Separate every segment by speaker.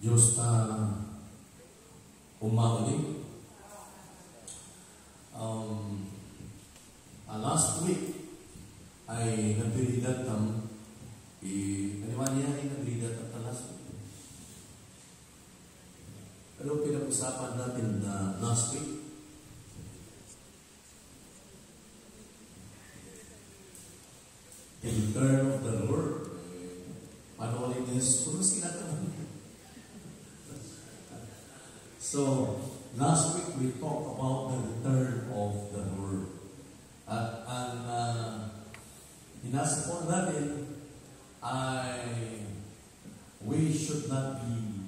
Speaker 1: Diyos na umauling. Last week ay nagdiridat ng kaniwan niya ay nagdiridat ng last week. Ano pinag-usapan natin na last week? The return of the Lord. Panoorin niya kung sila naman. So, last week we talked about the return of the Lord. Inasa po natin ay we should not be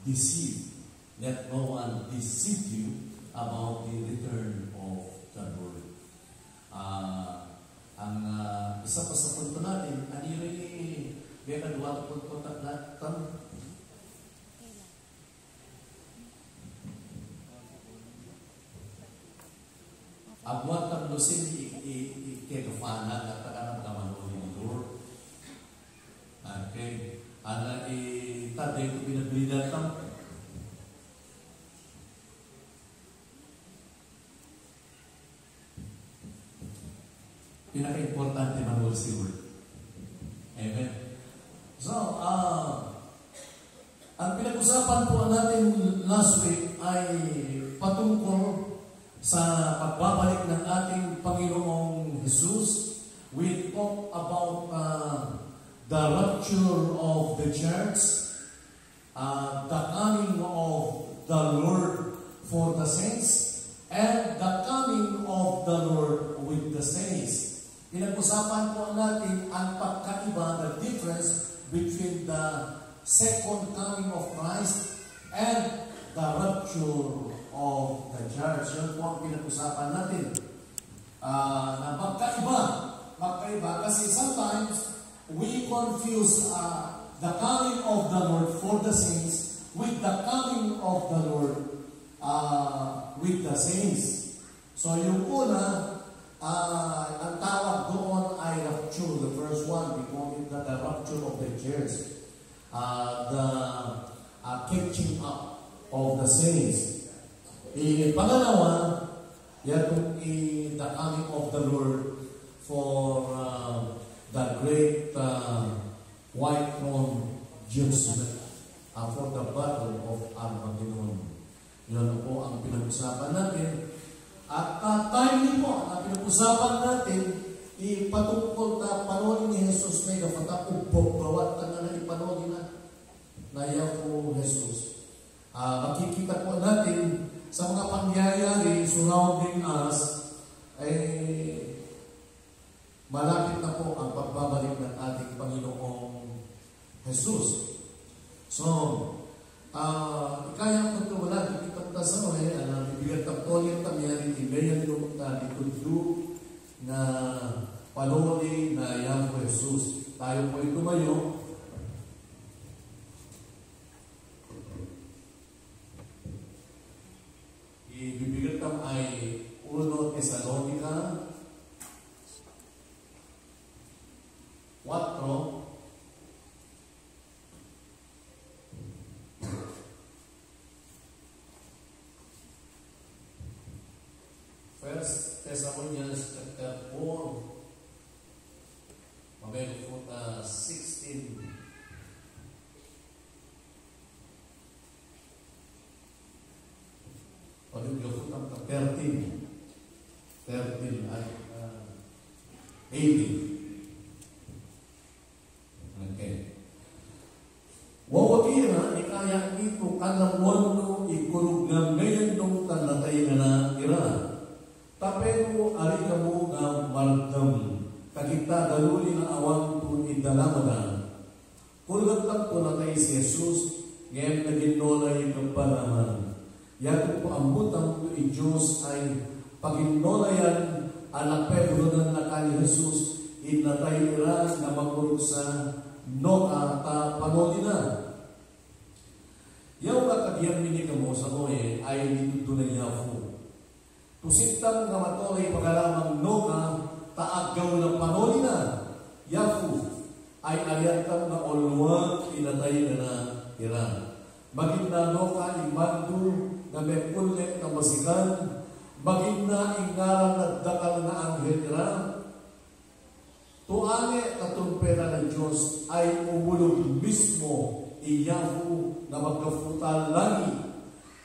Speaker 1: deceived. Let no one deceive you about the return of the Lord. Isa pa sa punto natin, may kadwa punto natin. Agwat ang lusin ikekafana at takanang kamanuli ni Lord. Okay. Taday ito pinaglidat lang. Pinaka-importante manuli si Lord. Amen. So, ang pinag-usapan po natin last week ay patungkol sa pagbabalik ng ating Panginoong Jesus. We talk about the rapture of the church, the coming of the Lord for the saints, and the coming of the Lord with the saints. Pinag-usapan po natin ang pagkaiba, the difference between the second coming of Christ and the rapture of the church. Yan po ang pinag-usapan natin. Na magkaiba kasi sometimes we confuse the coming of the Lord for the saints with the coming of the Lord with the saints. So yung una, ang tawag doon ay rapture. The first one, we call it the rapture of the church. The catching up of the saints. Pangalawa, yan the coming of the Lord for the great white throne judgment, for the battle of Armageddon. Yan po ang pinag-usapan natin. At timely po, ang pinag-usapan natin, ipatungkol na panoorin ni Jesus na ikapatakubog, bawat ka na ipanoorin na yaw Jesus. Makikita po natin sa mga pangyayari surrounding us, ay malapit na po ang pagbabalik ng ating Panginoong Jesus. So, kaya ko ito wala, kita po sa mga, bibigyan kaptolyan kami, itibayan ito na ditudu na paloli na Yahweh Jesus. Tayo po tumayo. Ibibigyan kami ay 1 Thessalonica 4 First Thessalonians chapter 4 mabalik 16 Pag-ibigay ang 13 at 18. Okay. Wawakira, ikaya ito kalamuan no ikurug na ngayon nung tanatay na ira. Tapero ari ka mo nga mardam, kakita daluli na awang po idalamadan. Kulgat lang po na kay si Jesus, ngayon naginolay ng panaman. Yato po ang butang po Diyos ay paginolayan anak Pedro ng nakali Jesus inatay ira na magurog sa noka ta panoli na. Yaw kakagyan minika mo sa moe ay dito na yafu. Tusitang nga matoy pagalamang noka taagaw ng panoli na. Yafu ay ayatang na olwag inatay na ira. maging na loka imandu na may pulit na masigan, maging na ingaran at dakal na anghel nila, tuane katumpera ng Diyos ay umulog mismo iyahu na magkafutal lagi.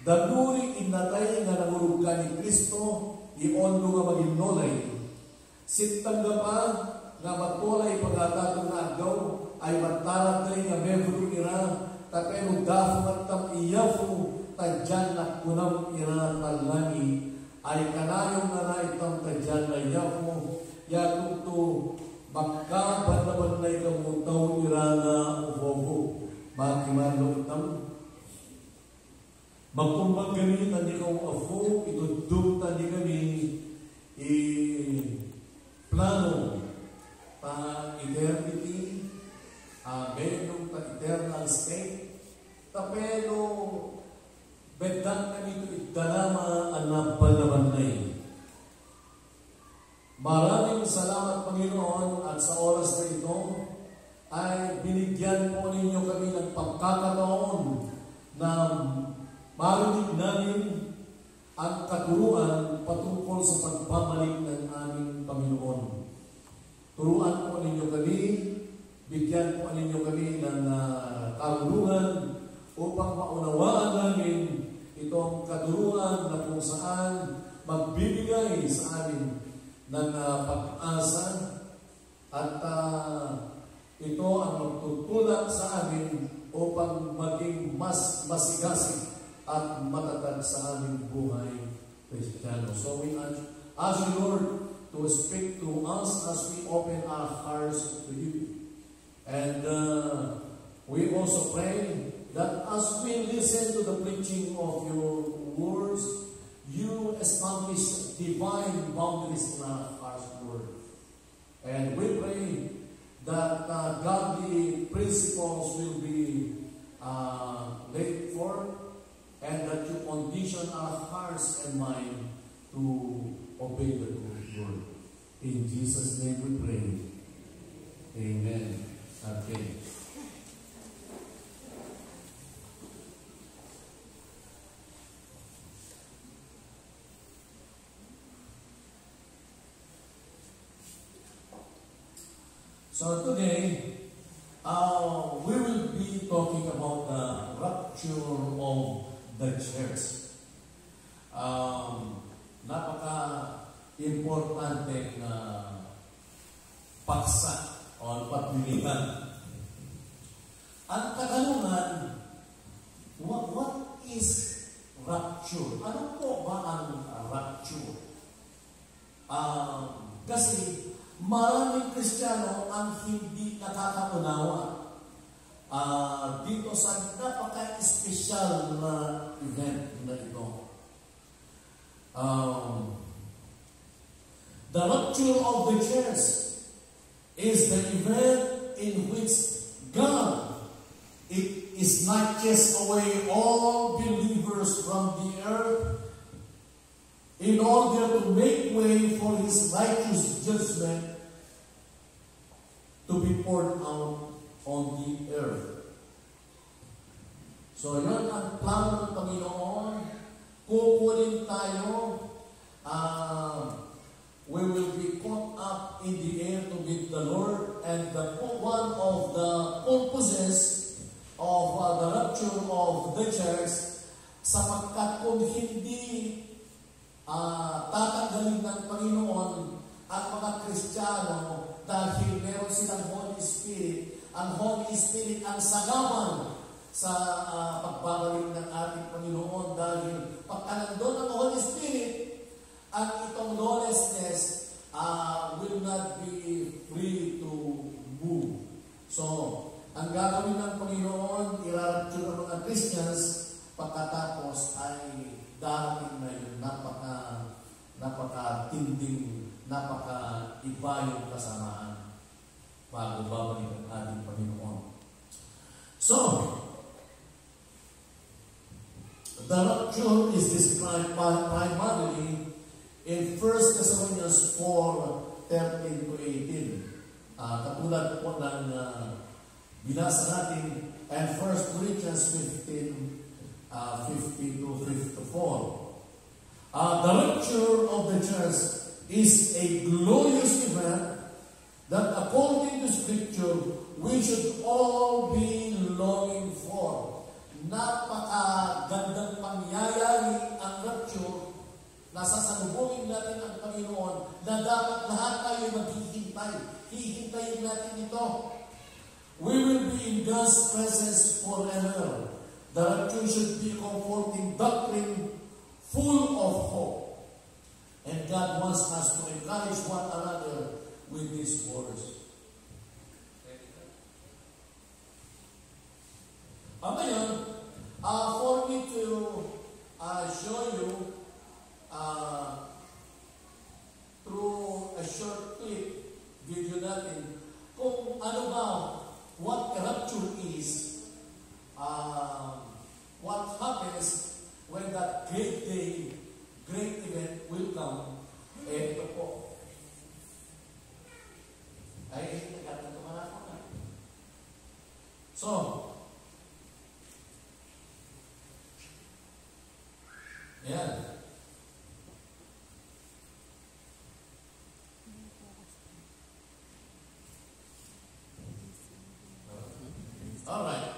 Speaker 1: Danuri inatay nga nangulog ka ni Kristo, iondo nga maging nolay. Sintang pa nga matulay pag-atatong na agaw, ay matalagay nga mebro ira, tapeno dafo at tam iyahu, tadyan na kunam ira talani, ay kanayong nga na itang tadyan na iyahu, yakong to magkaban naman na ikamutaw ira na uvovo. Makimalo itam, magkumbag kami tandi kong afo, itudum tandi kami plano ta eternity, benong ta eternal state, tapelo bedang kami ito idalama anapal naman na Maraming salamat Panginoon at sa oras na ito ay binigyan po ninyo kami ng pagkakataon na marinig namin ang katuruan patungkol sa pagbabalik ng aming Panginoon. Turuan po ninyo kami, bigyan po ninyo kami ng karunungan upang maunawaan namin itong katuruan na kung saan magbibigay sa amin ng pag-asa at ito ang magtutulak sa amin upang maging mas masigasig at matatag sa aming buhay Kristiyano. So we ask you, Lord, to speak to us as we open our hearts to you. And we also pray that as we listen to the preaching of your words, you establish divine boundaries in our hearts, Lord. And we pray that godly principles will be laid forth, and that you condition our hearts and mind to obey the word. In Jesus' name we pray. Amen. Okay. So today, we will be talking about the rapture of the church. Napaka-importante na paksa o pagpilihan. Ang katanungan, what is rapture? Ano po ba ang rapture? Kasi maraming Kristiyano ang hindi nakakaunawa dito sa napaka-espesyal na event na ito. The rapture of the church is the event in which God is not just away all believers from the earth in order to make way for His righteous judgment to be poured out on the earth. So yun ang plano ng Panginoon. Kukunin tayo, we will be caught up in the air to meet the Lord, and one of the purposes of the rapture of the church, sapagkat kung hindi tatanggalin ng Panginoon ang mga Kristiyano dahil meron silang Holy Spirit, ang Holy Spirit ang sagawan sa pagbabalik ng ating Panginoon, dahil pagka nandun ang Holy Spirit, ang itong lawlessness will not be free to move. So, ang gagawin ng Panginoon, irarapture ng mga Christians, pagkatapos ay darating na yung napaka-tinding, napaka-iba yung kasamaan bago babalik ang ating Panginoon. So, the rapture is described primarily in 1 Thessalonians 4:13 to 18. Katulad po ng binasa natin, and 1 Corinthians 15 50 to 54. The rapture of the church is a glorious event that according to Scripture, we should all be longing for. Napakagandang pangyayari ang rapture na sasalubungin natin ang Panginoon na dapat lahat tayo maghihintay. Hihintayin natin ito. We will be in God's presence forever. The rapture should be comforting doctrine full of hope. And God wants us to encourage one another with these words. Ngayon, for me to show you through a short clip video natin kung ano ba, what rapture is, what happens when that great day, great event will come. Ito po. Ay, nagkatutuman ako na. So, yan. Alright.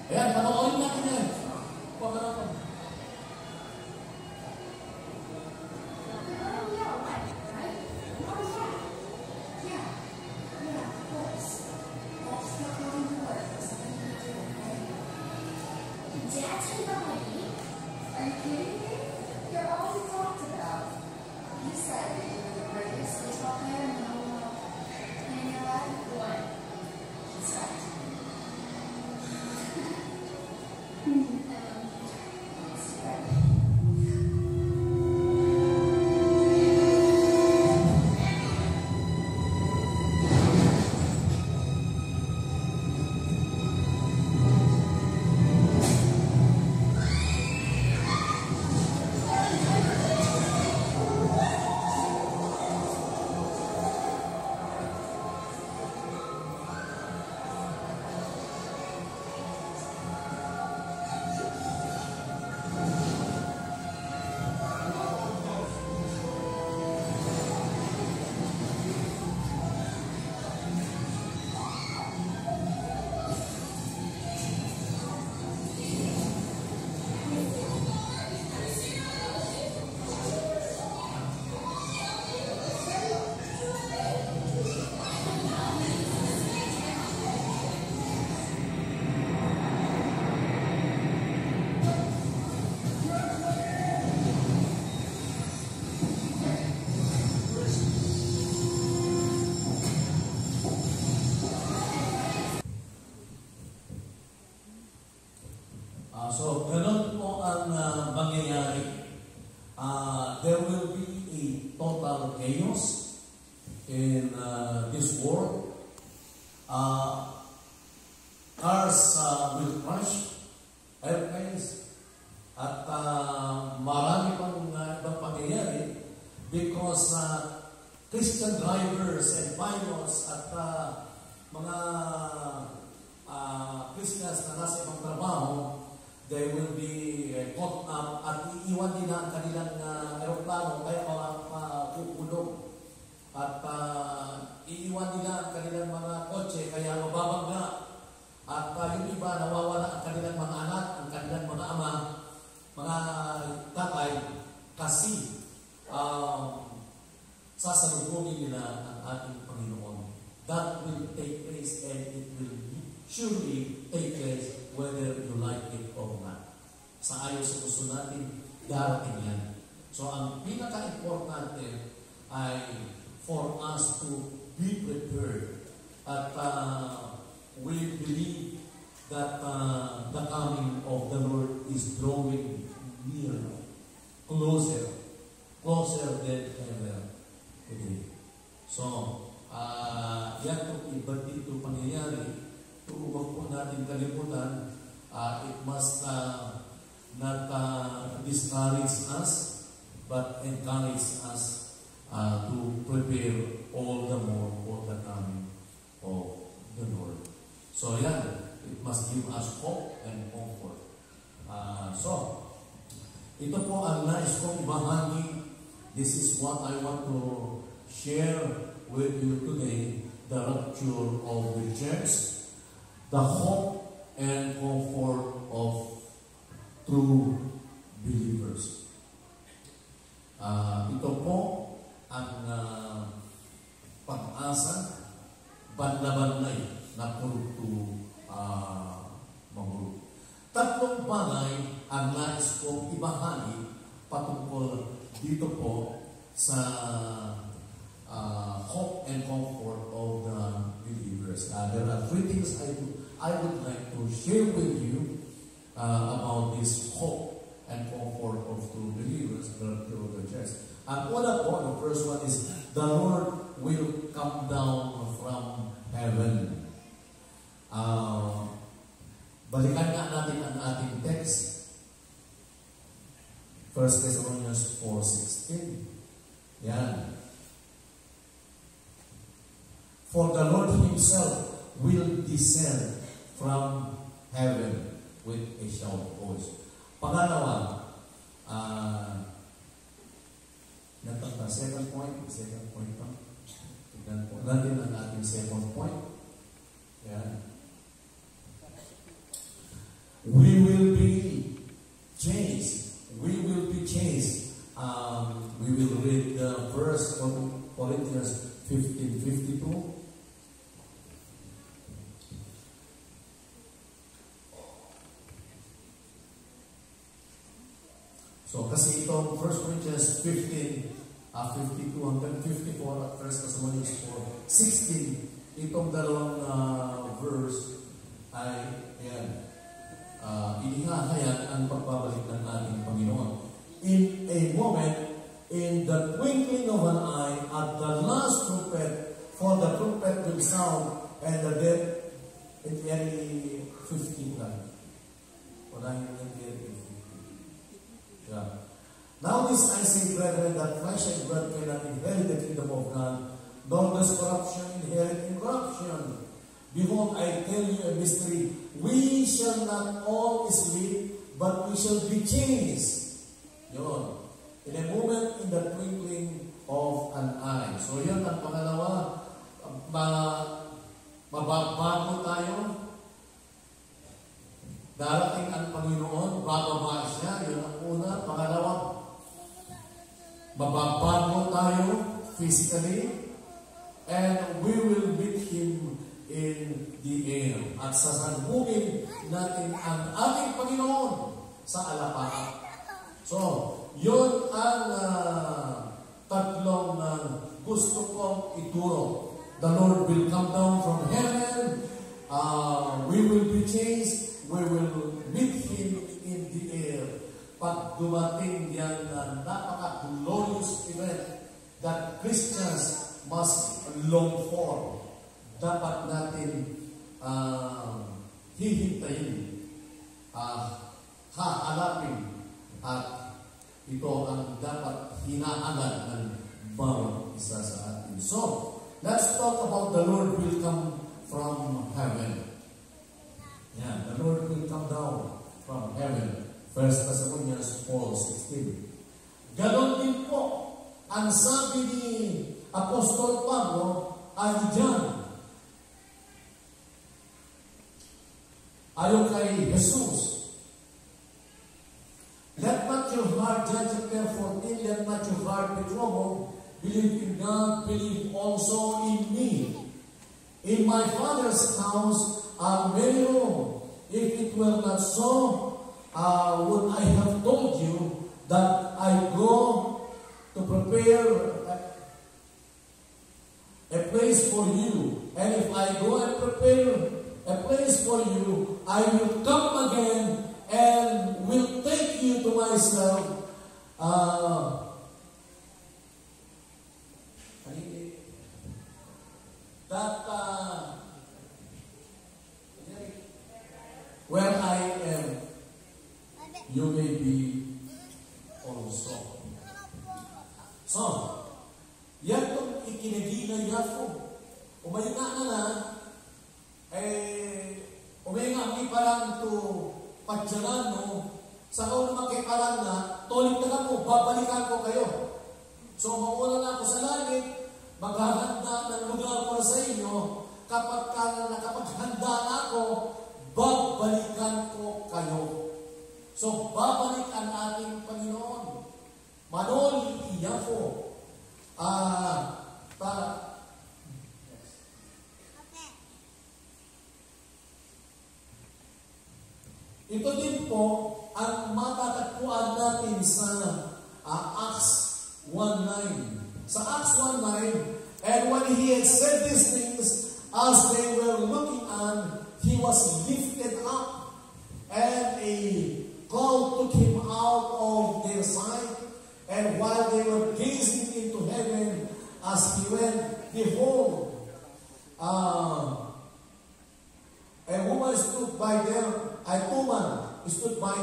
Speaker 1: Ayan, panoorin natin yan.
Speaker 2: Dad's been behind me. Are you kidding me? You're all he talked about. He said that you were the greatest baseball player in the whole world. And you know what? What? He's right. It's right.
Speaker 1: So, ganun po ang mangyayari. There will be a total chaos in this world. Cars will crash, airplanes, at marami pang ibang pangyayari because Christian drivers and pilots at mga Christians na nasa ibang trabaho, they will be caught up at iiwan nila ang kanilang aeroplano kaya makukulong. At iiwan nila ang kanilang mga kotse kaya mababangga. At yung iba nawawala ang kanilang mga anak, ang kanilang mga ama, mga tatay, kasi sasalubungin nila ang ating Panginoon. That will take place and it will surely take place whether you like it or not. Sa ayaw sa gusto natin, darating yan. So, ang pinaka-importante ay for us to be prepared. At we believe that the coming of the Lord is drawing near, closer than ever today. So, yan po iba't ito pangyayari. Huwag po natin kalimutan, it must not discourage us, but encourage us to prepare all the more for the coming of the Lord. So yan, it must give us hope and comfort. So, ito po ang nais kong bahagi. This is what I want to share with you today, the rapture of the church, the hope and comfort of true believers. Ito po ang pag-asa, banlabanay na puro mahulog. Tatlong bagay ang nais kong ibahagi patungkol dito po sa hope and comfort of the believers. There are three things I would like to share with you about this hope and comfort of true believers, the church. Ang una po, the first one is, the Lord will come down from heaven. Balikan nga natin ang ating text. 1 Thessalonians 4:16. Yan. For the Lord Himself will descend from heaven with a shout voice. Pangalawa, second point pa. Tignan po natin ang ating second point. Yan. We will be changed. We will be changed. We will read the verse from Corinthians 15:52. So, kasi itong 1 Corinthians 52 hanggang 54 at 1 Thessalonians 4:16, itong dalawang verse ay, inihahayag ang pagbabalik ng ating Panginoon. In a moment, in the twinkling of an eye, at the last trumpet, for the trumpet will sound, and the dead, in very 15 lang. Wala yung yeah. Now this I say, brethren, that flesh and blood cannot inherit the kingdom of God, nor does corruption inherit incorruption. Behold, I tell you a mystery. We shall not all sleep, but we shall be changed. Yun. In a moment, in the twinkling of an eye. So yun ang pangalawa. Mababago tayo. Darating ang Panginoon, bababa siya. Yun ang una. Pangalawa, mababago tayo physically, and we will meet Him in the air. At sasalubungin natin ang ating Panginoon sa alapaap. So, yun ang tatlong gusto kong ituro. The Lord will come down from heaven. We will be changed. We will meet Him in the air. Pag dumating yan na napaka-glorious event that Christians must long for, dapat natin hihintayin, hahanapin, at ito ang dapat hinahanap ng bawat isa sa atin. So, let's talk about the Lord will come from heaven. Yeah, the Lord will come down from heaven. 1 Thessalonians 4:16. Ganon din po ang sabi ni Apostol Pablo ay diyan. Ayon kay Jesus. Let not your heart, John chapter 14, let not your heart be troubled. Believe in God, believe also in me. In my Father's house are many rooms. If it were not so, would I have told you that I go to prepare a place for you? And if I go and prepare a place for you, I will come again and will take you to myself. Where I am, you may ikinagigay yako. Umayo na, umayo nga ang iparang to padyalan, no? Sa kauna makiparang na, tolik na mo, babalikan ko kayo. So, mauna na ako sa langit, maghahanda ng lugar para sa inyo, kapag handa na ako, babalikan ko kayo. So, babalik ang ating Panginoon. Manoli iyako. Ito din po ang matatagpuan natin sa Acts 1:9. Sa Acts 1:9, and when he had said these things, as they were looking on, he was lifted up, and a cloud took him out of their sight. And while they were gazing into heaven as he went, behold, a woman stood by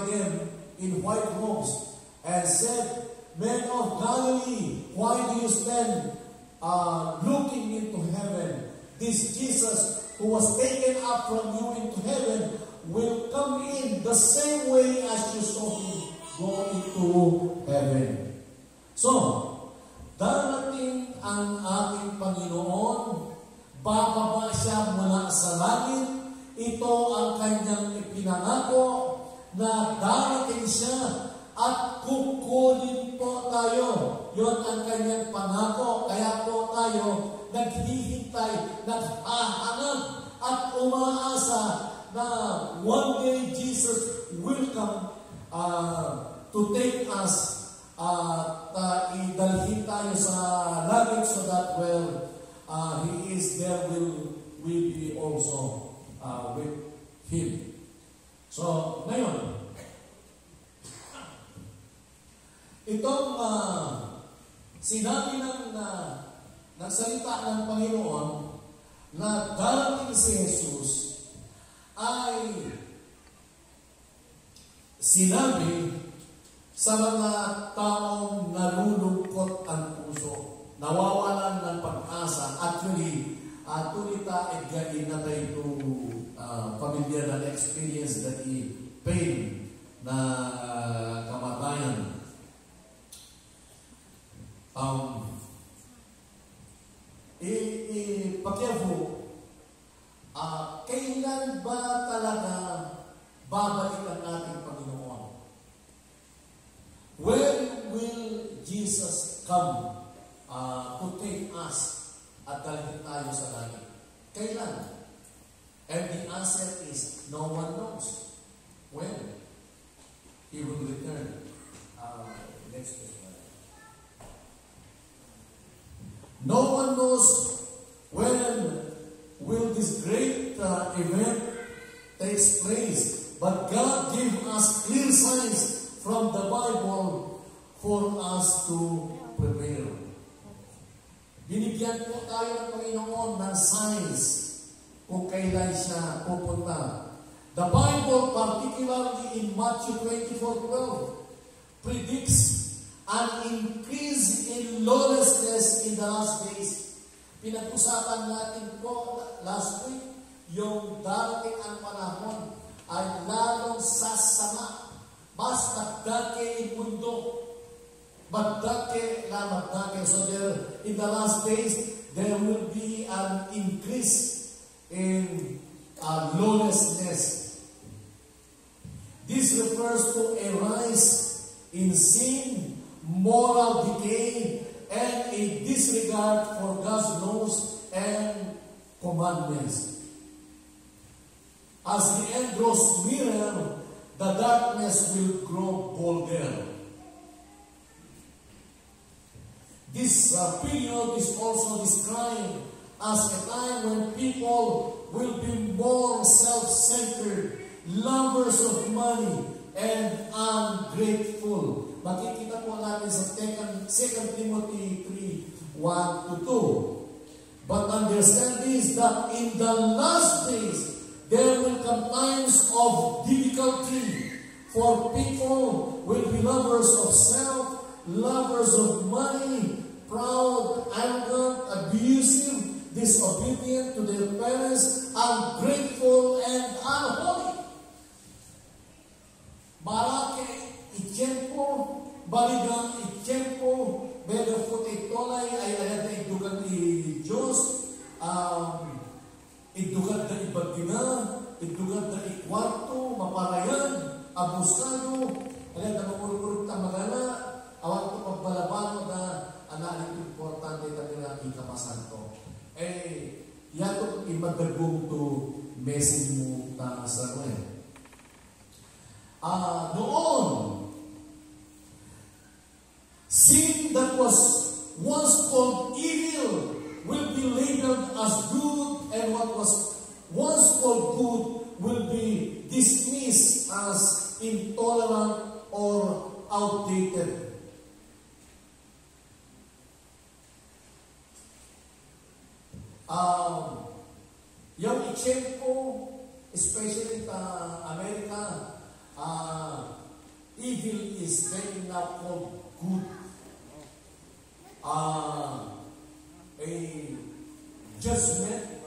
Speaker 1: them in white robes and said, Men of Galilee, why do you stand looking into heaven? This Jesus who was taken up from you into heaven will come in the same way as you saw him go into heaven. So, darating ang ating Panginoon, bababa siya mula sa langit. Ito ang kanyang ipinangako na darating siya at kukunin po tayo. Yun ang kanyang pangako. Kaya po tayo naghihintay, naghahanap at umaasa na one day Jesus will come to take us at idalhin tayo sa langit so that He is there, will we be also with Him. So, ngayon, itong sinabi ng nagsalita ng Panginoon na darating si Jesus ay sinabi sa mga taong nalulungkot ang puso, nawawalan ng pag-asa. Actually, tulita edgain na tayo familiar na experience that pain na kamatayan. Pakiyafu, kailan ba talaga babalik ang ating Panginoon? When will Jesus come to take us at dalhin tayo sa langit? Kailan? And the answer is, no one knows when He will return. Next question. No one knows when will this great event takes place, but God gave us clear signs from the Bible for us to prepare. Binigyan po tayo ng Panginoon ng signs kung kailan siya pupunta. The Bible, particularly in Matthew 24:12, predicts an increase in lawlessness in the last days. Pinag-usapan natin po last week, yung darating ang panahon ay lalong sasama. Mas magdake yung mundo. Magdake na magdake. So there, in the last days, there will be an increase in lawlessness. This refers to a rise in sin, moral decay, and a disregard for God's laws and commandments. As the end grows nearer, the darkness will grow bolder. This period is also described as a time when people will be more self-centered, lovers of money, and ungrateful. Makikita po natin sa 2 Timothy 3:1-2. But understand this, that in the last days, there will come times of difficulty, for people will be lovers of self, lovers of money, proud, arrogant, disobedient to their parents, ungrateful, and unholy. Marake, itiyempo, baligang itiyempo, bedafot itolay, ay ayat na idugan ni Diyos, idugan na ibagina, idugan na ikwarto, maparayan, abusado, ayat na mamurururot ang magana, awan ko pagbalabano na analit importante na pinakikapasan ko. Yato imadagong to message mo na sa noon. Noon, sin that was once called evil will be labeled as good, and what was once called good will be dismissed as intolerant or outdated. Yung example, especially sa Amerika, evil is very now called good. A judgment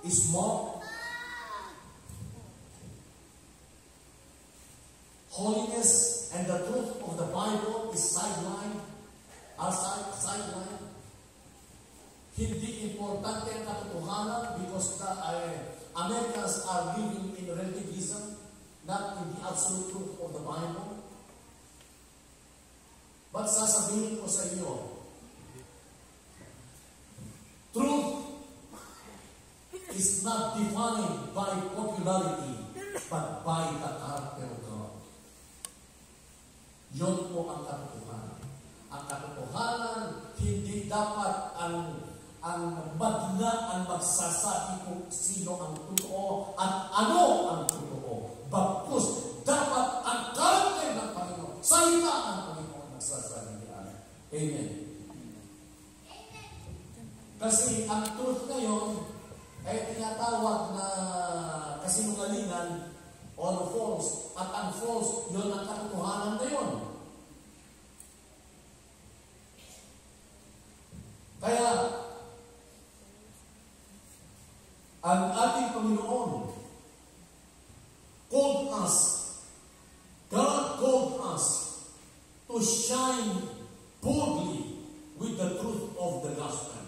Speaker 1: is mocked. Holiness and the truth of the Bible is sidelined. Hindi importante ang katotohanan because the Americans are living in relativism, not in the absolute truth of the Bible. But sasabihin ko sa iyo, truth is not defined by popularity, but by the character of God. Yun po ang katotohanan. Ang katotohanan, hindi dapat ang madla ang magsasabi kung sino ang totoo at ano ang totoo. Bagkus, dapat ang karakter ng Panginoon, salita ng Panginoon nagsasabi niya. Amen. Kasi ang truth ngayon ay tinatawag na kasinungalingan or false. At ang false, yun ang katotohanan na yun. Kaya, ang ating Panginoon called us, God called us to shine boldly with the truth of the gospel.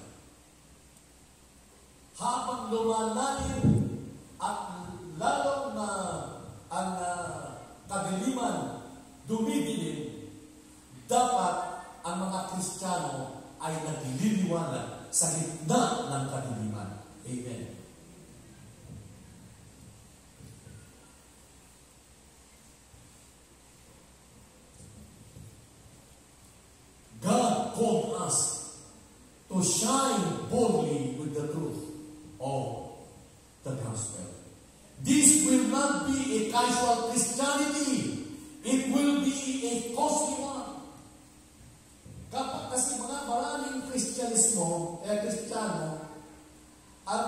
Speaker 1: Habang lumalalim at lalo na ang kadiliman dumidilim, dapat ang mga Kristiyano ay nagliliwanag sa gitna ng kadiliman. Amen. God called us to shine boldly with the truth of the gospel. This will not be a casual Christianity. It will be a costly one. Kasi mga maraming Kristiyano, at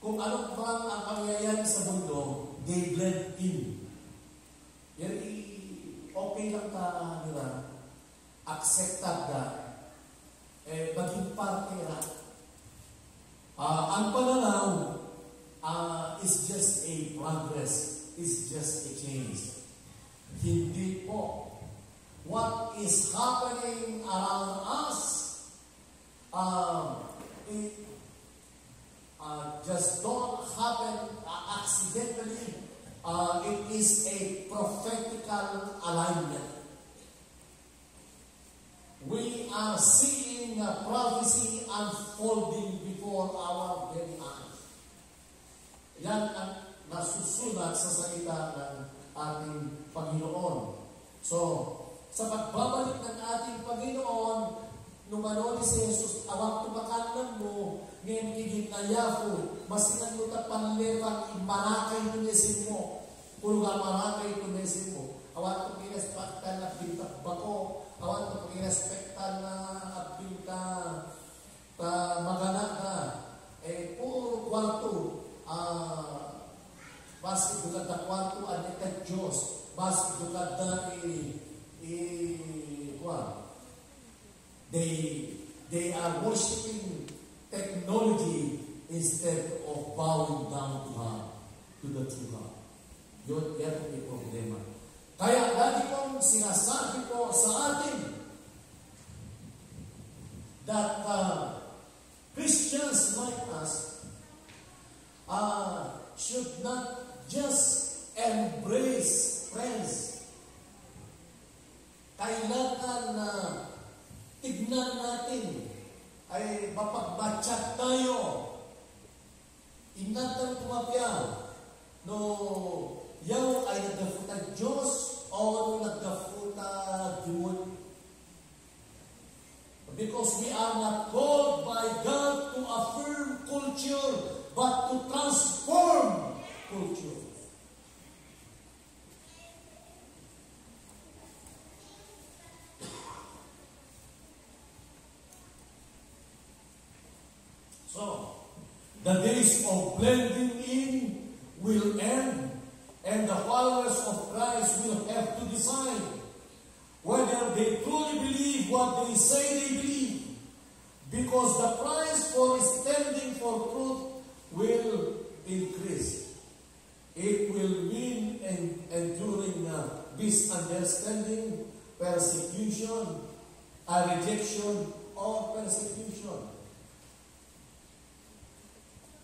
Speaker 1: kung ano pa ang pangyayari sa mundo, they blend in. Yan, okay lang ka nila, accepted na, maging parte na. Ang pananaw is just a progress, is just a change. Hindi po. What is happening around us just don't happen accidentally. It is a prophetical alignment. We are seeing a prophecy unfolding before our very eyes. Yan ang nasusulat sa salita ng ating Panginoon. So, sa pagbabalik ng ating Panginoon, numanoni si Jesus, awang tumakalan mo, ngayon kigit na yafo, masinan mo ta panlevang imarakay tunesin mo, puro nga marakay tunesin mo, awang tumirespektan na bintak bako, awang tumirespektan na abinta maganak na, puro kwarto, basik bukan na kwarto, anikat Diyos, basik bukan na They are worshiping technology instead of bowing down to God, to the true God. Yan ang may problema. Kaya lagi kong sinasabi ko sa atin that Christians like us should not just embrace friends. Kailangan na tignan natin ay mapagmatchat tayo. Ingatan tumapya no yaw ay nagdafuta Diyos o nagdafuta Dimon. Because we are not called by God to affirm culture, but to transform culture. So, the days of blending in will end, and the followers of Christ will have to decide whether they truly believe what they say they believe, because the price for standing for truth will increase. It will mean enduring misunderstanding, persecution, rejection, or persecution.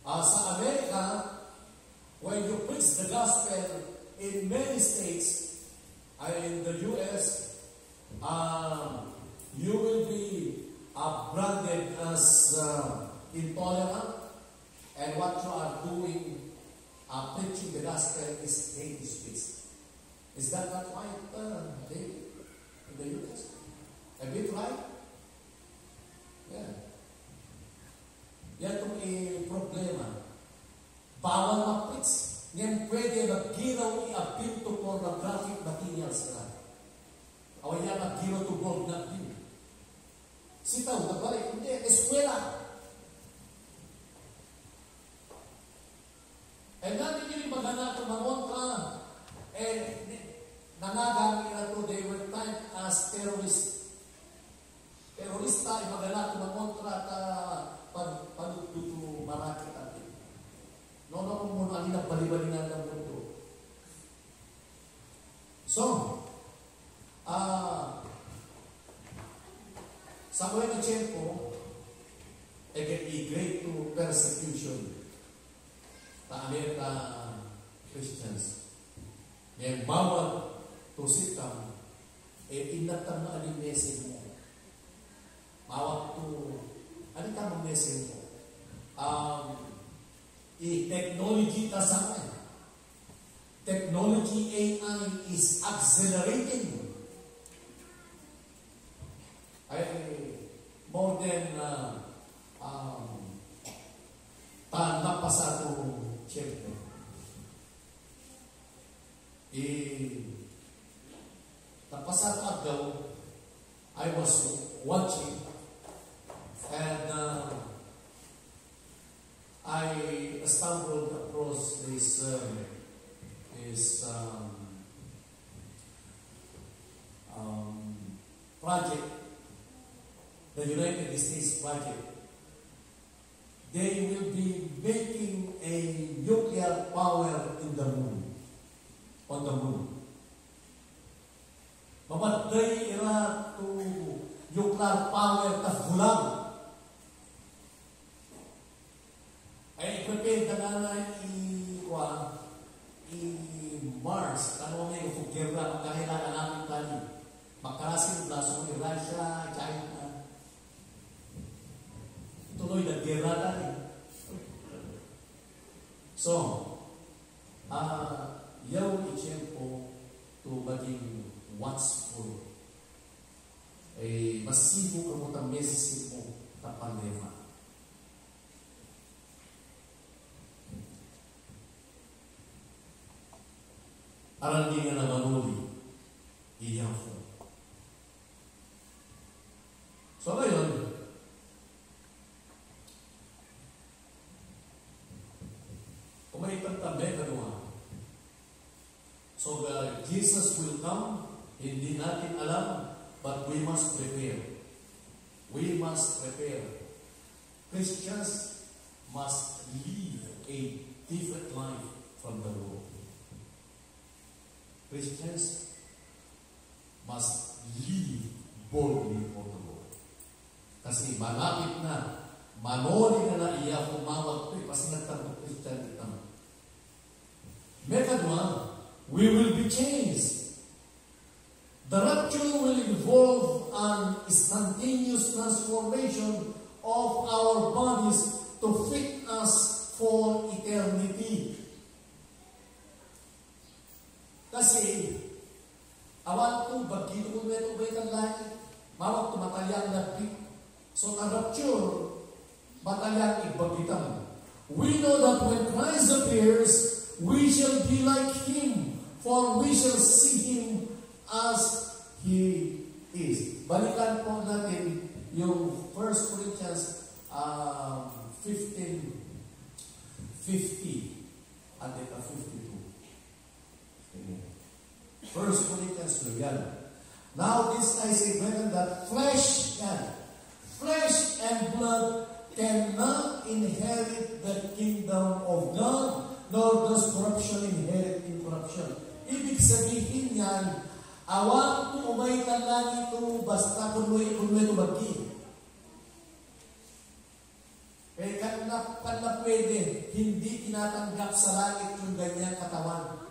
Speaker 1: Sa Amerika, when you preach the gospel in many states, in the U.S., you will be branded as intolerant, and what you are doing, preaching the gospel, is hate speech. Is that not right, David, in the U.S.? A bit right? Yeah. Yan itong problema. Bawal ma-preach. Ngayon pwede mag-ginaw i-appeal to pornographic materials na. Awan niya mag-ginaw to gold na appeal. Sitaw, nagbalik. Hindi, eskwela. Eh natin yung maghanap ng mangontra. Nangagamit na to, they were typed as terrorists. Terorista, maghanap ng mangontra pagduto marakit natin. No, muna alin ang balibalinan ng mundo. So, sa mga tiyempo, great to persecution ta Amerika Christians. Ngayon, bawal to sikam, inatang na alin message mo. Bawal to ano ka mag-message mo? Technology kasama. Technology AI is accelerating. More than napasa ito siyempre. Napasa ito agaw, I was watching, and I stumbled across this project, the United States project. They will be making a nuclear power in the moon, on the moon. Mamatay ira to nuclear power ta fulang. Ay prepare ka na i-Mars, ano nga yung fugera, magkahirapan namin tali. Magkarasin, blaso mo Russia, China. Tuloy na gera tali. So, yaw i-tiyempo to maging watchful. Masibo ka mo ta message mo ta pandema. Aral din nga na manuli, iyan po. So ngayon, kung may pagtabi ka doon, so Jesus will come, hindi natin alam, but we must prepare. We must prepare. Christians must live a different life from the world. Christians must live boldly for the Lord. Kasi malapit na, manoli na iya kumawag ko, kasi nagtanong Christian kita. Mekadwa, we will be changed. The rapture will involve an instantaneous transformation of our bodies to fit us for eternity. Kasi, awan ko, bagito ko ito ba itang langit? Mawag tumatalyang nagpit. So, ang rapture, matalyang igbagitan. We know that when Christ appears, we shall be like Him, for we shall see Him as He is. Balikan po natin yung 1 Corinthians 15:50 at 52. 1 Corinthians 11. Now this I say, brethren, that flesh and blood cannot inherit the kingdom of God, nor does corruption inherit incorruption. Ibig sabihin yan, awan kung umay ka lang ito, basta kung may tumagi. Eh, kanna pwede, hindi tinatanggap sa langit yung ganyang katawan.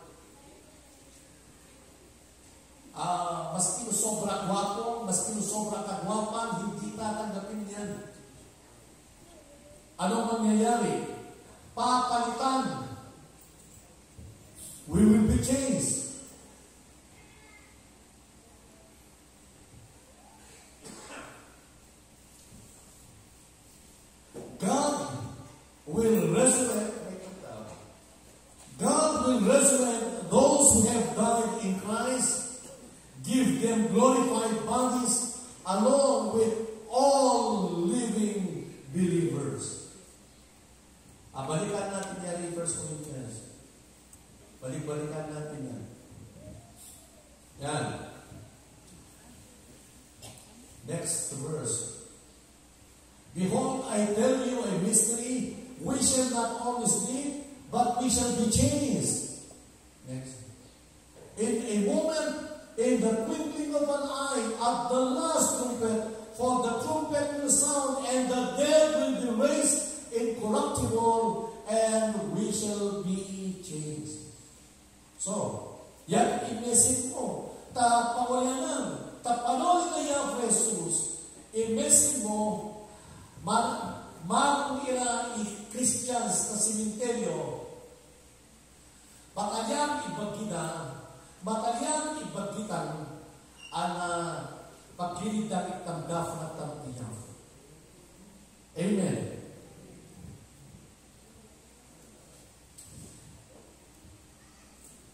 Speaker 1: Maski sobra gwapo, maski sobra kagwapan, hindi tatanggapin yan. Ano mangyayari? Papalitan. We will be changed. God will resurrect those who have died in Christ, give them glorified bodies along with all living believers. Balikan natin yan 1 Corinthians. Balik-balikan natin yan. Yan. Next verse. Behold, I tell you a mystery. We shall not always live, but we shall be changed. Next. In a moment, in the twinkling of an eye, at the last trumpet, for the trumpet will sound, and the dead will be raised incorruptible, and we shall be changed. So, yan i-message mo. Tapawayanan. Tapanoy na yan, Jesus. I-message mo, Marumira i-Christians na simenteryo, batalyang ibagitan, ang pagkilidang itamdaf na tamtiyaw. Amen.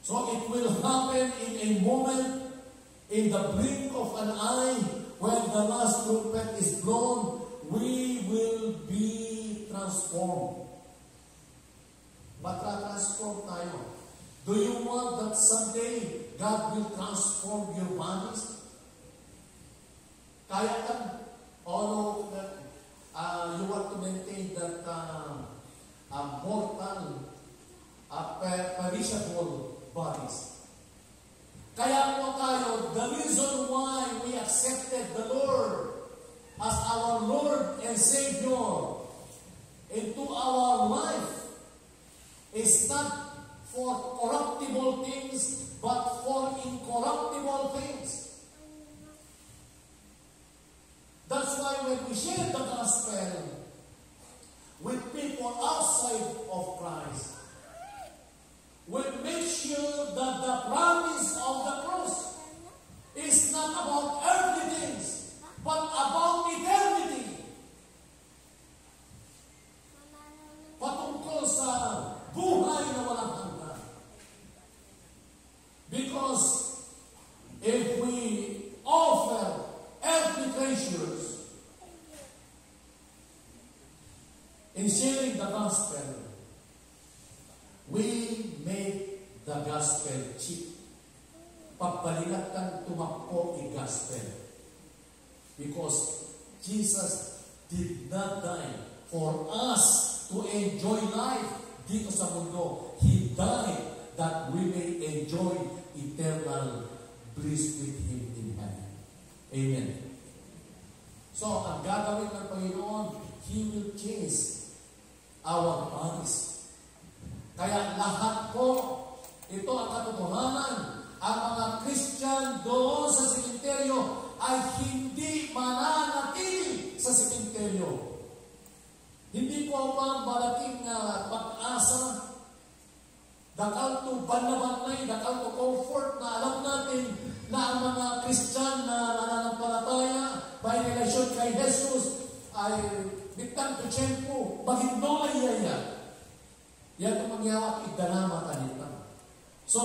Speaker 1: So it will happen in a moment, in the blink of an eye, when the last trumpet is blown. We will be transformed. Matra-transform tayo. Do you want that someday God will transform your bodies? Kaya ka? Although you want to maintain that mortal, perishable bodies. Kaya po tayo, the reason why we accepted the Lord as our Lord and Savior into our life is not for corruptible things, but for incorruptible things. That's why when we share the gospel with people outside of Christ, we make sure that the promise of the cross is not about earthly things, but about eternity. Patungkol sa buhay na walang hanggan. Because if we offer earthly treasures in sharing the gospel, we make the gospel cheap. Pagpalingat kang tumakbo i-gospel. Because Jesus did not die for us to enjoy life dito sa mundo. He died that we may enjoy eternal bliss with Him in heaven. Amen. So, ang gagawin ng Panginoon, He will change our bodies. Kaya lahat po, ito ang katotohanan. Ang mga Christian doon sa sementeryo ay hindi mananatili sa sementeryo. Hindi po ang malaking pag-asa, dakal to banabanay, dakal to comfort na alam natin na ang mga Christian na nananampalataya by relasyon kay Jesus ay bitang to tiyempo, magindong ay yaya. Yan ang mangyawak idanama kanita. So,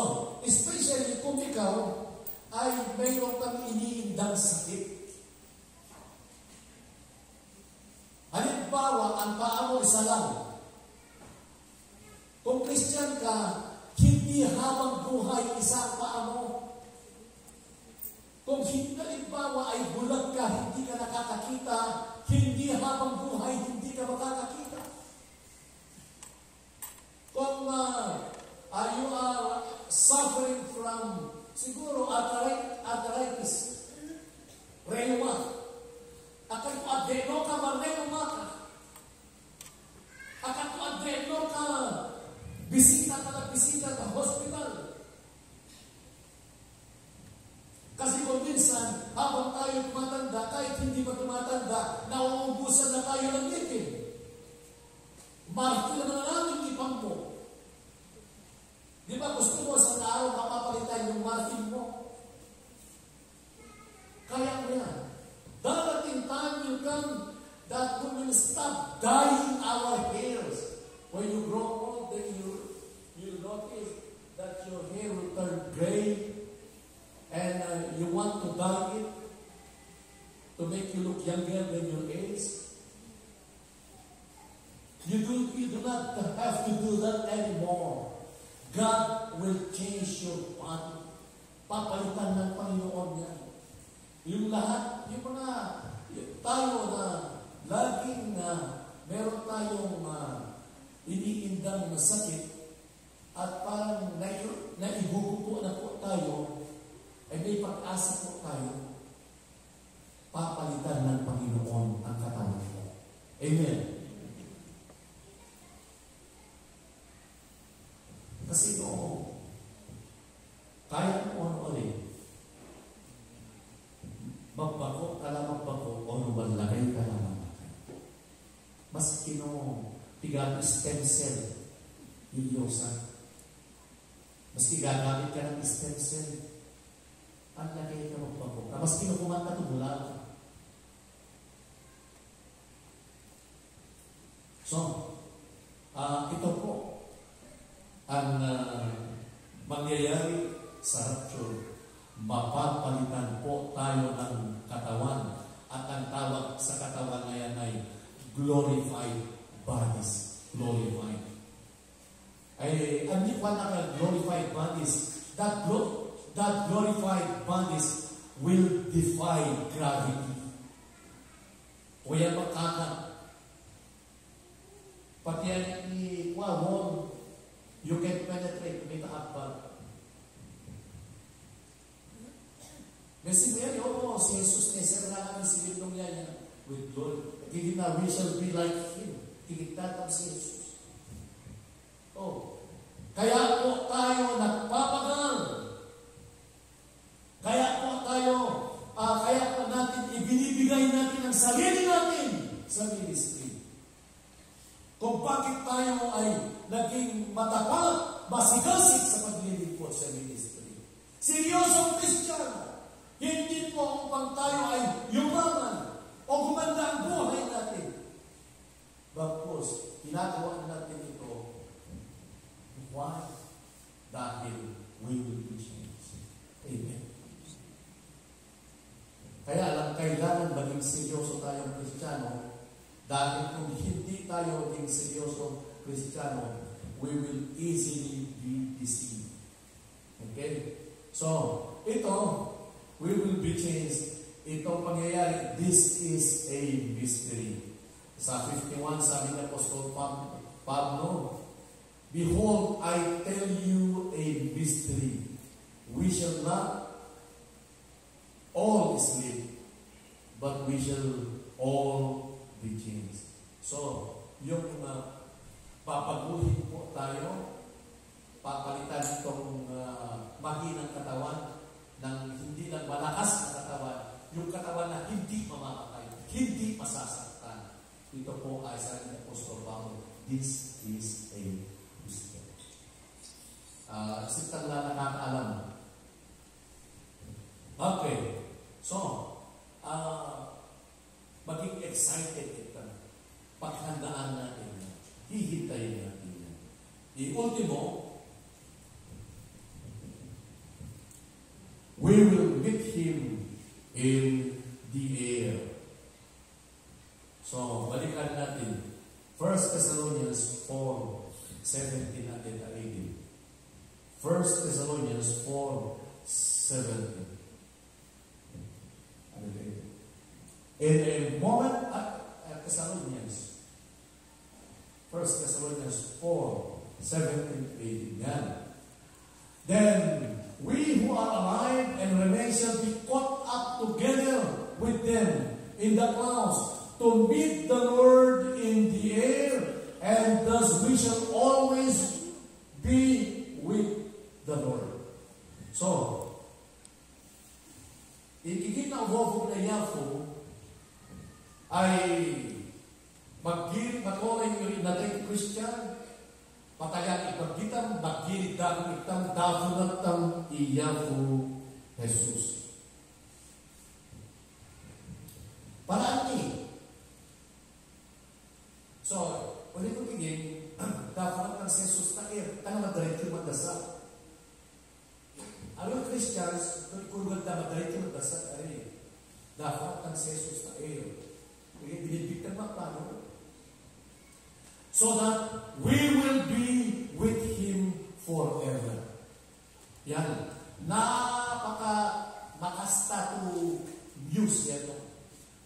Speaker 1: especially kung ikaw ay mayroon kang iniindang sakit. Halimbawa, ang paa mo isa lang. Kung Christian ka, hindi habang buhay isa ang paa mo. Kung halimbawa ay bulag ka, hindi ka nakakakita, hindi habang buhay, hindi ka makakakita. Kung you are suffering from siguro arthritis, reuma, akan ko adreno ka, mareuma ka. Akan ko adreno ka, bisita ka hospital. Kasi kung minsan, habang tayo tumatanda, kahit hindi pa tumatanda, nauubusan na tayo ng ngipin. Martil na namin ipang mo. Di ba gusto mo sa araw mapapalitan yung martil mo? Kaya nga, darating time will come that we will stop dyeing our hairs. When you grow old, then you'll notice that your hair will turn gray and you want to dye it to make you look younger than your age. You do not have to do that anymore. God will change your body. Papalitan ng Panginoon yan. Yung lahat, yung mga tayo na laging meron tayong iniindang na sakit at parang naihugo na po tayo, ay may pag-asa po tayo. Papalitan ng Panginoon ang katawan mo. Amen. Kasi noong, kahit mo ano ulit, magbago ka lang magbago, o lumalagay ka lang magbago. Maski no, tigang stem cell, ilyosa. Maski gagamit ka ng stem cell, ang lagay ka magbago. Maski no kumanta tumula ka. So, ito po, ang mangyayari sa rapture, mapapalitan po tayo ng katawan at ang tawag sa katawan na yan ay glorified bodies. Glorified. Ay, hindi pa glorified bodies. That glorified bodies will defy gravity. O yan makaka. Pati yan wall, you can penetrate with upward. Kasi ngayon, si Jesus nesera namin si Bindong yan with glory. Hindi na, we shall be like Him. Tigitatan si Jesus. Kaya po tayo nagpapagal. Kaya po tayo, kaya po natin, ibinibigay natin ang sarili natin sa ministry. Kung bakit tayo ay naging matapat, masigasig sa paglilingkod sa ministry. Seryosong Christian. Hindi po upang tayo ay yumaman o gumanda ang buhay natin. Bagkus, ginagawa natin ito. Why? Dahil we will be changed. Amen. Kaya lang kailangan maging seryoso tayong Kristiyano. Dahil kung hindi tayo maging seryoso Kristiyano, we will easily be deceived. Okay? So, ito, we will be changed itong pangyayari, this is a mystery. Sa 51, sabi ni Apostol Pablo, behold, I tell you a mystery. We shall not all sleep, but we shall all be changed. So, yung papaguhin po tayo, papalitan itong mahinang katawan ng hindi lang malakas na katawan, yung katawan na hindi mamamatay, hindi masasaktan. Ito po ay sabi ng Apostol Pablo, this is a mystery. Sitang na nakakaalam. Okay. So, maging excited ito. Paghandaan natin. Hihintayin natin. The ultimo, we will meet Him in the air. So, balikan natin. 1 Thessalonians 4:17 at 18. 1 Thessalonians 4:17. In a moment at Thessalonians, 1 Thessalonians 4:17, 18. Yan. Then we who are alive and remain shall be caught up together with them in the clouds to meet the Lord in the air, and thus we shall always be with the Lord. So, ikigit na ubobog na Yafo ay matulay yung natin Christian, patayan ipagkitam, maggirit dahil itam, dafunatang Iyafo Jesus. Paraan ni. So, ulit ko tigil, dafunatang Jesus na tanong madalit yung magdasa. Alam Christians, ito ikulwag na madalit yung magdasa, dafunatang Jesus na binibigtan magpano, so that we will be with Him forever. Yan. Makastatu news yan.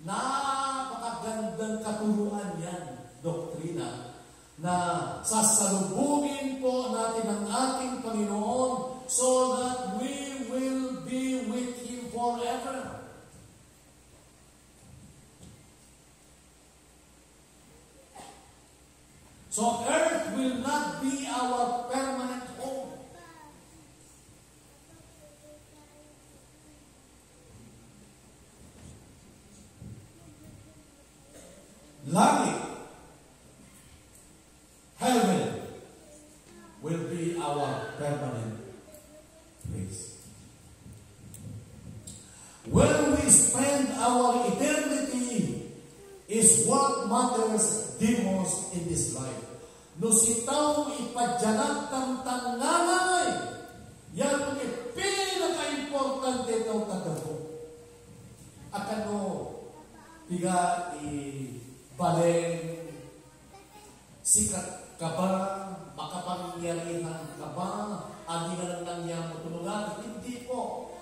Speaker 1: Napakagandang katuruan yan, doktrina, na sasalubungin po natin ang ating Panginoon so that we will be with Him forever. So earth will not be our permanent home. Langit, heaven, will be our permanent place. Where we spend our eternity is what matters the most in this life. No sitaw ipadyanag kang tanganay, yan ang pinaka-importante itong katapo. Akano, tiga baleng, sikat ka ba, makapangyarihan ka ba, hindi na lang nangyang matulungan, hindi po.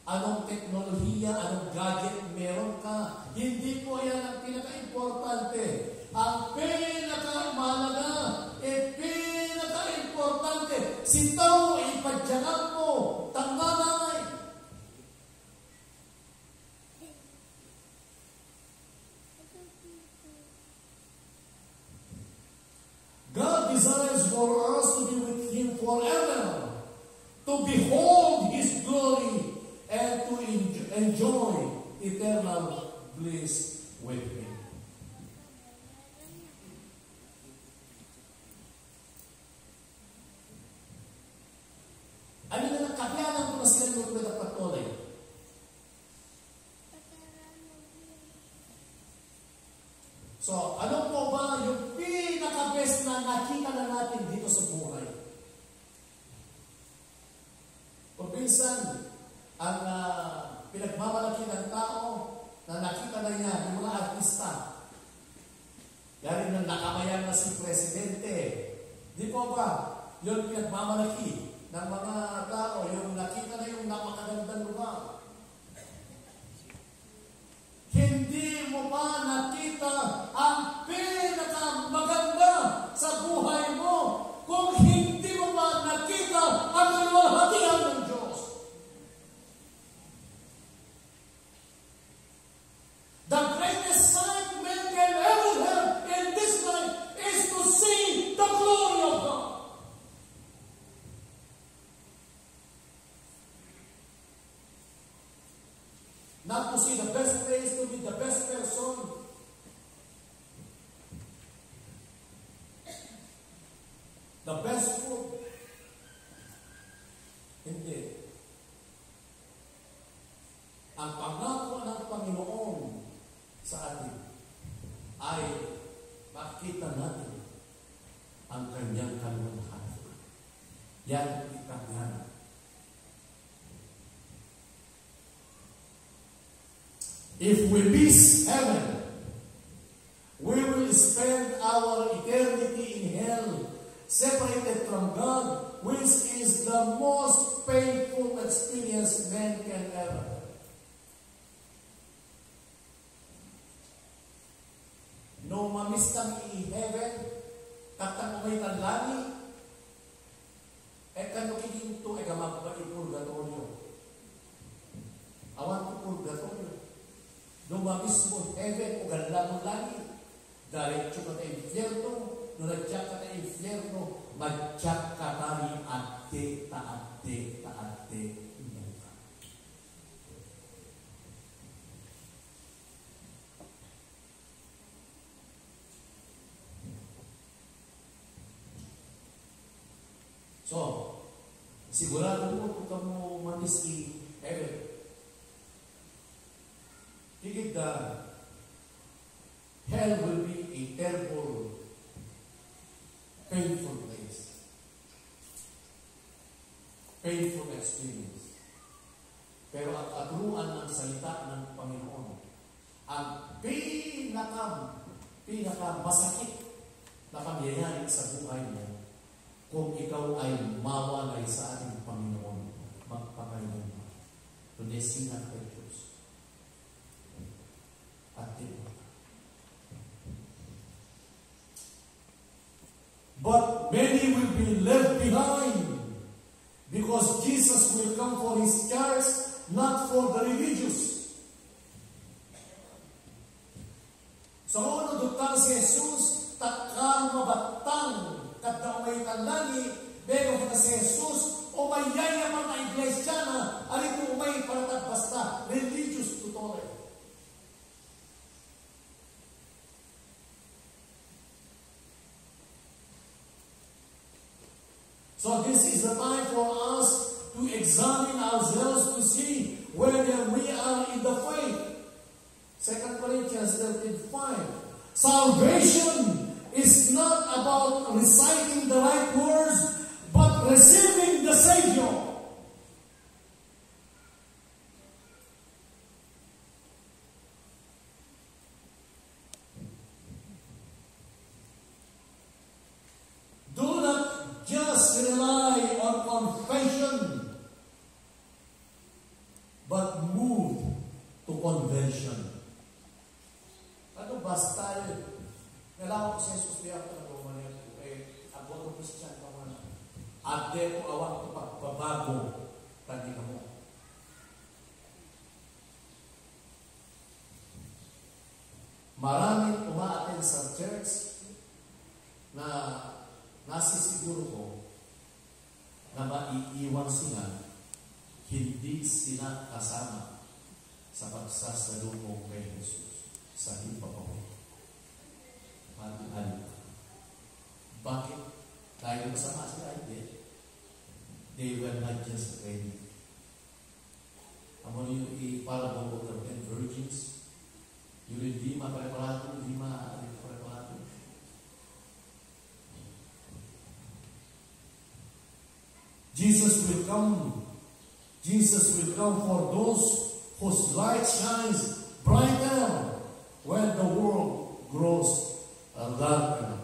Speaker 1: Anong teknolohiya, anong gadget meron ka, hindi po yan ang pinaka-importante. Ang pinaka-mahalaga, pinaka-importante, sitaw ipadyanag mo, tanganay. God desires for us to be with Him forever, to behold His glory, and to enjoy eternal bliss with Him. Ano na nagkabiyanan ko na sila ng mga patuloy? So, ano po ba yung pinaka-best na nakita na natin dito sa buhay? Kung minsan, ang pinagmamalaki ng tao na nakita na niya, yung mga artista, yan yung nakamayan na si Presidente. Di po ba? Yun pinagmamalaki ng mga tao, yung nakita na yung napakagandang lugar. hindi mo pa nakita ang pinakamaganda sa buhay mo, kung hindi mo pa nakita ang kalwalhatian ng Diyos. The greatest sight man can ever have in this life is to see the glory of God. Not to see the best place, to be the best person. The best food. Hindi. Ang pangako ng Panginoon sa atin ay makita natin ang kanyang kalwalhatian. Yan ikagana. If we miss heaven, we will spend our eternity in hell, separated from God, which is the most painful experience man can ever have. No mamistang i-heaven, katang umay tanlani, kano kikinto, gamagpa i-purgatorio. Awan ko purgatorio. No mamismo heaven o ganlamon langit. Diretso ka na infierno, no nagtsak ka na infierno, magtsak ka tari ate, taate, taate, inyaka. So, sigurado mo kung kamo mamiski heaven. Higit hell will be a terrible, painful place. Painful experience. Pero ang katuruan ng salita ng Panginoon, ang pinakamasakit na pangyayari sa buhay mo, kung ikaw ay mawalay sa ating Panginoon, magpakailanman. Kundi sinat kay Diyos. But many will be left behind because Jesus will come for His church, not for the religious. So, ano dutang si Jesus, takang mabatang, kadamay tanlani, pero kita si Jesus, umayaya man na iglesia na, alito umay para basta religious tutorial. So this is the time for us to examine ourselves to see whether we are in the faith. 2 Corinthians 13:5. Salvation is not about reciting the right words, but receiving the Savior. Do not just rely on confession, but move to conversion. Ano basta nalaw ko sa Jesus diya ko na bumalik ko abot ko Christian pa man. Ade ko awang ko pagbabago tadi mo. Maraming umaaten sa church na nasisiguro ko na maiiwan sila, hindi sila kasama sa pagsasalubong kay Jesus sa himpapawid. Mahal. Bakit? Dahil kasama sila, hindi. They were not just ready. Amo yung i-parable of the 10 virgins, yung hindi ma-preparado, hindi ma-preparado. Jesus will come. Jesus will come for those whose light shines brighter when the world grows darker.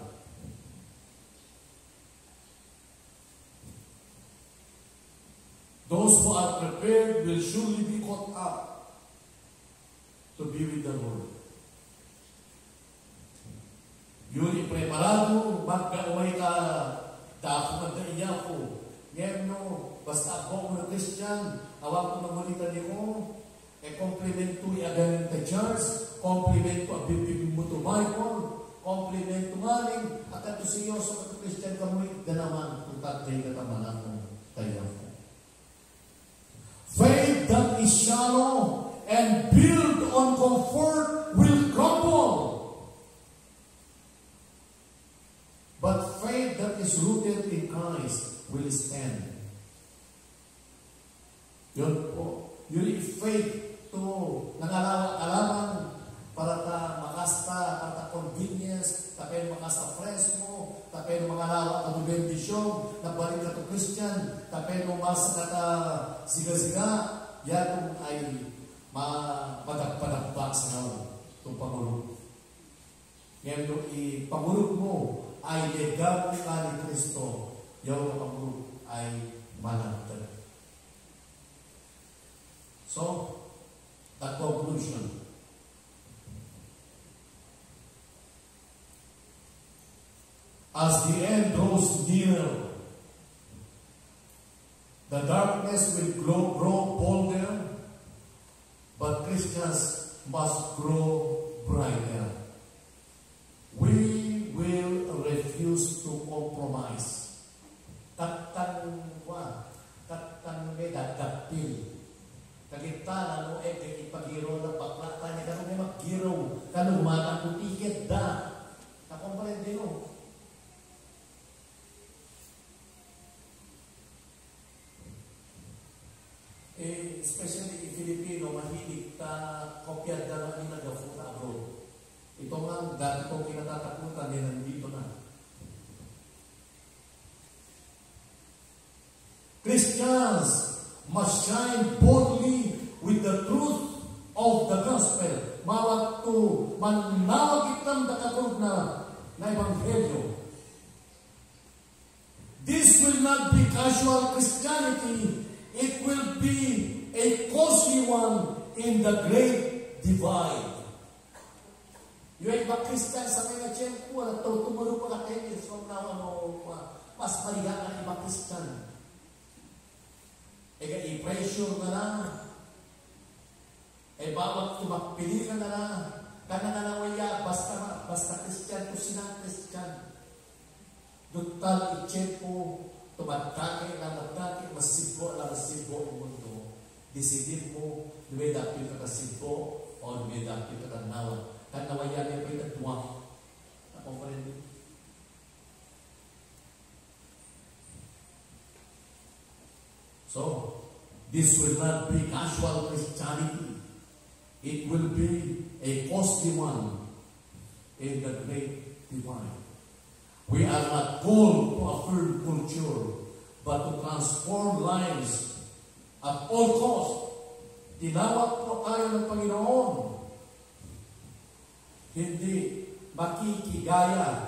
Speaker 1: Those who are prepared will surely be caught up to be with the Lord. Yuri preparado, magkaway ka, dako na iya ko. Ngayon no, basta ako na Christian, awak ko na malita ni mo, compliment to i-aganin the church, compliment to abibig mo to Bible, compliment to maling, at ito siyo sa Christian kamulit na naman, kung tatay ka tamanan mo, tayo ko. Faith that is shallow and built on comfort will crumble. But faith that is rooted in Christ will stand. Yun po. Yun yung faith to nangalaman para ta makasta, para ta convenience, tapay makasta fresh mo, tapay mangalawa ka to bendisyon, nabalik ka to Christian, tapay masa ka ta siga-siga, yan ay mapadagpadagba sa naw itong pangulog. Ngayon yung ipangulog mo ay legal ka ni Kristo, yung pangulog ay managtag. So, the conclusion. As the end draws nearer, the darkness will grow bolder, but Christians must grow brighter. We will refuse to compromise. Katang may dadapil. Kagita na no ipagiro na paklata niya kanong may maggiro, kanong matang tiket da. Nakomprende no? Especially Filipino, mahilig ta kopya da na nagafuta abroad. Ito nga, dati ko kinatatakutan din nandito na. Christians must shine boldly with the truth of the gospel. Mawag to manawag itang dakatog na ebanghelyo. This will not be casual Christianity. It will be a costly one in the great divide. Yung iba Christian sa mga tiyempo, tumulong pa ka 10 years from now, mas mariya ang iba Christian. I-pressure na lang. Bawat tumakpili ka na lang. Kana na nawaya, basta Christian to sinang Christian. Dutal i-tiyempo, tumatake, masibo ang mundo. Decidin mo, duwe dapil ka kasibo, o duwe dapil ka nawa. Kan nawaya niya pa yung tatuwa. Nakomprende? So, this will not be casual Christianity. It will be a costly one in the great divide. We are not called to affirm culture, but to transform lives at all costs. Tinawag po tayo ng Panginoon. Hindi makikigaya,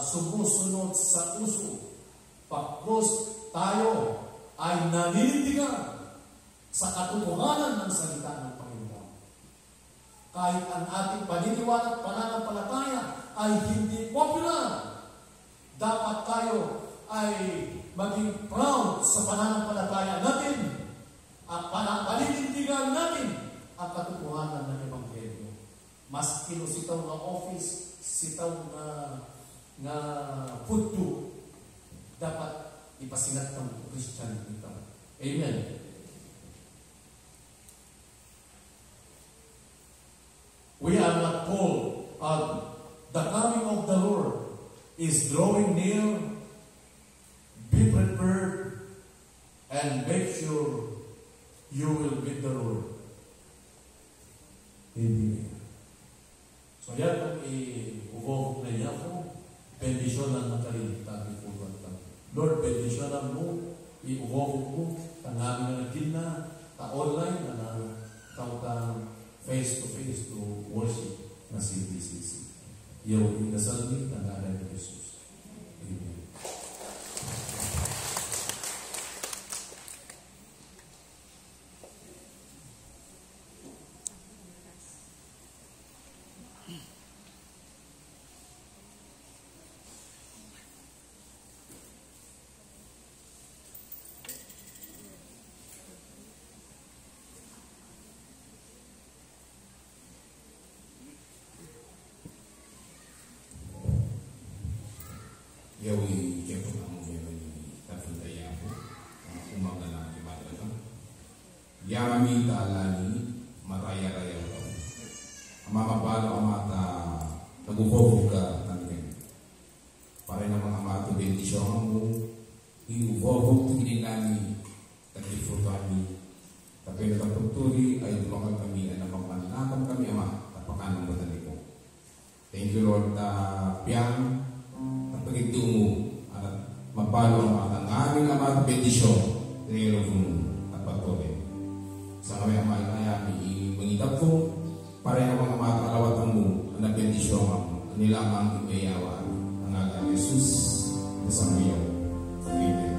Speaker 1: sumusunod sa uso. Pagkos tayo ay naninindigan sa katotohanan ng salita ng Panginoon. Kahit ang ating paniniwala at pananampalataya ay hindi popular, dapat tayo ay maging proud sa pananampalataya natin at paninindigan natin ang katotohanan ng Ebanghelyo. Mas kinusitaw na office, sitaw na pudto, dapat ipasinat ng Christian ito. Amen. We are not called. The coming of the Lord is drawing near. Be prepared and make sure you will meet the Lord. Amen. So yan kung i-uvog na niya ko, bendisyon lang nakalita. Lord, bendisyonan mo, i-uvog mo, tangamin na nagkina, ta-online na tawag face-to-face to worship na CBCC. Iyaw inasal ni tangalan ni Jesus. Amen.
Speaker 3: yawi kepo ang yawi tatutaya po umaga na imadala yami talani maraya-raya ko amamabalo amata nagubobog ka tanken para na mga amato bendisyon mo iubobog tiginilani tagifutani tapi natuturi ay tumakan kami na magmanakam kami ama tapakan ng batali ko. Thank you Lord piyang pagigtungo at mapalo ang aming amang bendisyon nilo kung napatuloy. Sa kami ang malayami mangitap ko para na mga makalawatan mo ang bendisyon ang nilamang ipayawa ang agang Jesus sa iyo. Amen.